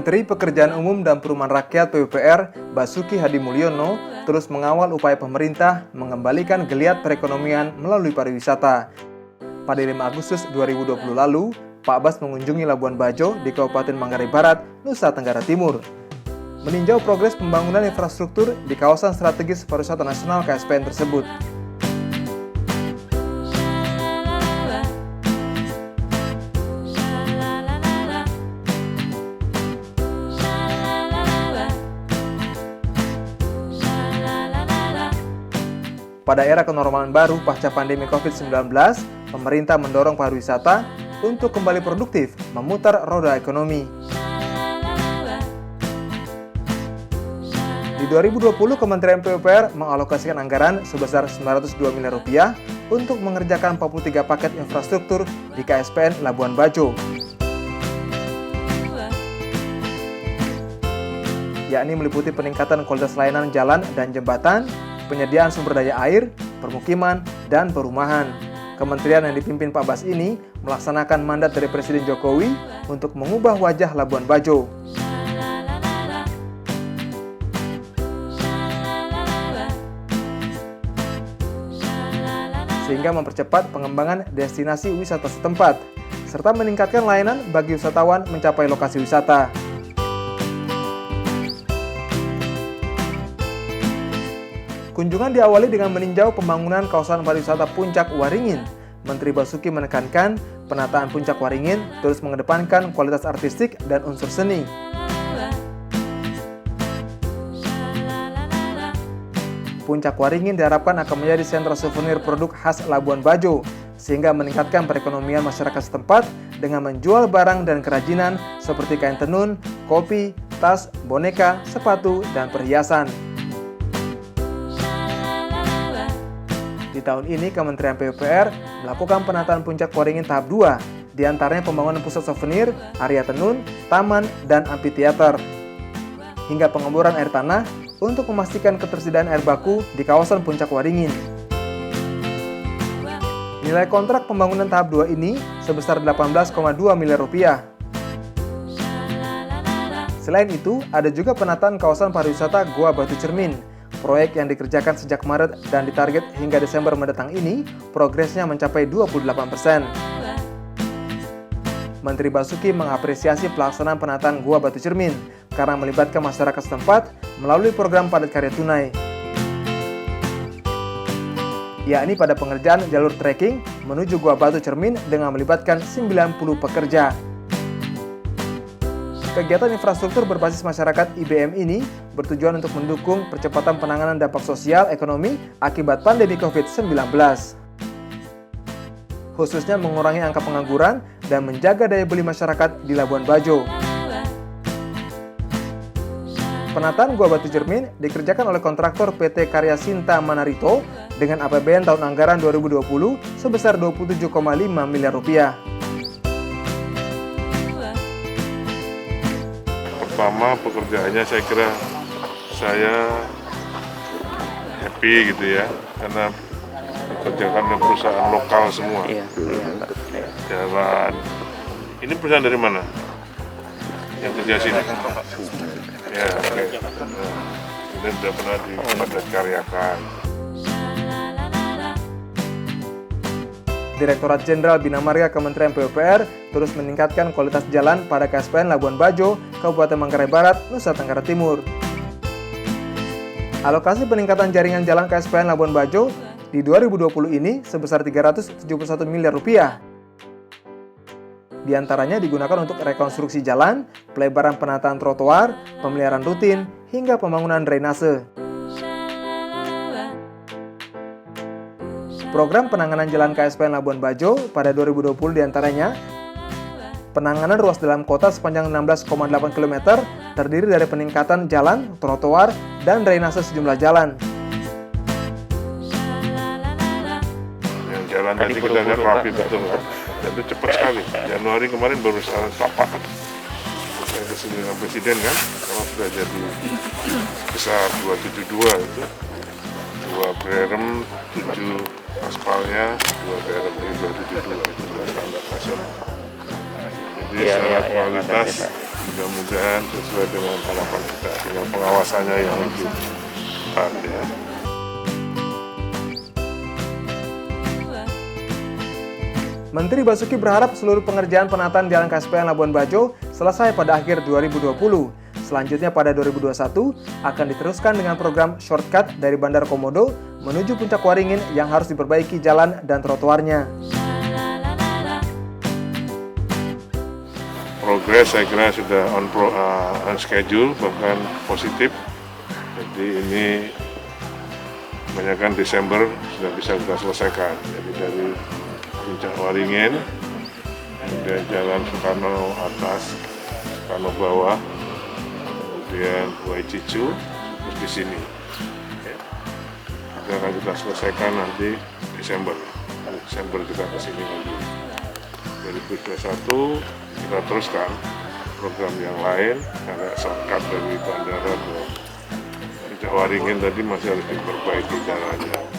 Menteri Pekerjaan Umum dan Perumahan Rakyat (PUPR) Basuki Hadimulyono terus mengawal upaya pemerintah mengembalikan geliat perekonomian melalui pariwisata. Pada 5 Agustus 2020 lalu, Pak Bas mengunjungi Labuan Bajo di Kabupaten Manggarai Barat, Nusa Tenggara Timur. Meninjau progres pembangunan infrastruktur di kawasan strategis pariwisata nasional KSPN tersebut. Pada era kenormalan baru pasca pandemi COVID-19, pemerintah mendorong pariwisata untuk kembali produktif, memutar roda ekonomi. Di 2020, Kementerian PUPR mengalokasikan anggaran sebesar Rp902 miliar untuk mengerjakan 43 paket infrastruktur di KSPN Labuan Bajo, yakni meliputi peningkatan kualitas layanan jalan dan jembatan, penyediaan sumber daya air, permukiman, dan perumahan. Kementerian yang dipimpin Pak Bas ini melaksanakan mandat dari Presiden Jokowi untuk mengubah wajah Labuan Bajo. Sehingga mempercepat pengembangan destinasi wisata setempat, serta meningkatkan layanan bagi wisatawan mencapai lokasi wisata. Kunjungan diawali dengan meninjau pembangunan kawasan pariwisata Puncak Waringin. Menteri Basuki menekankan penataan Puncak Waringin terus mengedepankan kualitas artistik dan unsur seni. Puncak Waringin diharapkan akan menjadi sentra souvenir produk khas Labuan Bajo, sehingga meningkatkan perekonomian masyarakat setempat dengan menjual barang dan kerajinan seperti kain tenun, kopi, tas, boneka, sepatu, dan perhiasan. Di tahun ini, Kementerian PUPR melakukan penataan Puncak Waringin tahap 2, diantaranya pembangunan pusat souvenir, area tenun, taman, dan amphitheater, hingga pengeboran air tanah untuk memastikan ketersediaan air baku di kawasan Puncak Waringin. Nilai kontrak pembangunan tahap 2 ini sebesar Rp18,2 miliar. Selain itu, ada juga penataan kawasan pariwisata Goa Batu Cermin. Proyek yang dikerjakan sejak Maret dan ditarget hingga Desember mendatang ini, progresnya mencapai 28%. Menteri Basuki mengapresiasi pelaksanaan penataan Goa Batu Cermin karena melibatkan masyarakat setempat melalui program padat karya tunai, yakni pada pengerjaan jalur trekking menuju Goa Batu Cermin dengan melibatkan 90 pekerja. Kegiatan infrastruktur berbasis masyarakat IBM ini bertujuan untuk mendukung percepatan penanganan dampak sosial ekonomi akibat pandemi COVID-19, khususnya mengurangi angka pengangguran dan menjaga daya beli masyarakat di Labuan Bajo. Penataan Goa Batu Cermin dikerjakan oleh kontraktor PT Karya Sinta Manarito dengan APBN tahun anggaran 2020 sebesar Rp27,5 miliar. Pertama, pekerjaannya saya kira saya happy gitu ya, karena dikerjakan oleh perusahaan lokal semua. Jalan. Ini perusahaan dari mana? Yang kerja sini? Ya, oke. Ini sudah pernah dipadat karyakan. Direktorat Jenderal Bina Marga Kementerian PUPR terus meningkatkan kualitas jalan pada KSPN Labuan Bajo, Kabupaten Manggarai Barat, Nusa Tenggara Timur. Alokasi peningkatan jaringan jalan KSPN Labuan Bajo di 2020 ini sebesar Rp371 miliar. Di antaranya digunakan untuk rekonstruksi jalan, pelebaran penataan trotoar, pemeliharaan rutin, hingga pembangunan drainase. Program penanganan jalan KSPN Labuan Bajo pada 2020 diantaranya penanganan ruas dalam kota sepanjang 16,8 km terdiri dari peningkatan jalan, trotoar, dan drainase sejumlah jalan. Yang jalan tadi kita lihat rapi betul, dan itu cepat sekali. Januari kemarin baru salah tapak. Saya kesini dengan Presiden kan, kalau sudah jadi besar 272 itu, 2 berem, 7 aspalnya, 2 berem, 272 itu standar nasional. Jadi secara kualitas mudah-mudahan sesuai dengan harapan kita, tinggal pengawasannya yang lebih ketat ya. Menteri Basuki berharap seluruh pengerjaan penataan Jalan KSPN Labuan Bajo selesai pada akhir 2020. Selanjutnya pada 2021 akan diteruskan dengan program shortcut dari Bandar Komodo menuju Puncak Waringin yang harus diperbaiki jalan dan trotoarnya. Progres saya kira sudah on schedule, bahkan positif. Jadi ini kebanyakan Desember sudah bisa kita selesaikan. Jadi dari Puncak Waringin, kemudian Jalan Soekarno atas, Soekarno bawah, kemudian Waicicu, terus di sini. Ya. Itu akan kita selesaikan nanti Desember. Desember kita ke sini lagi. 2021 kita teruskan program yang lain, karena shortcut dari bandara ke Puncak Waringin tadi masih harus diperbaiki jalannya.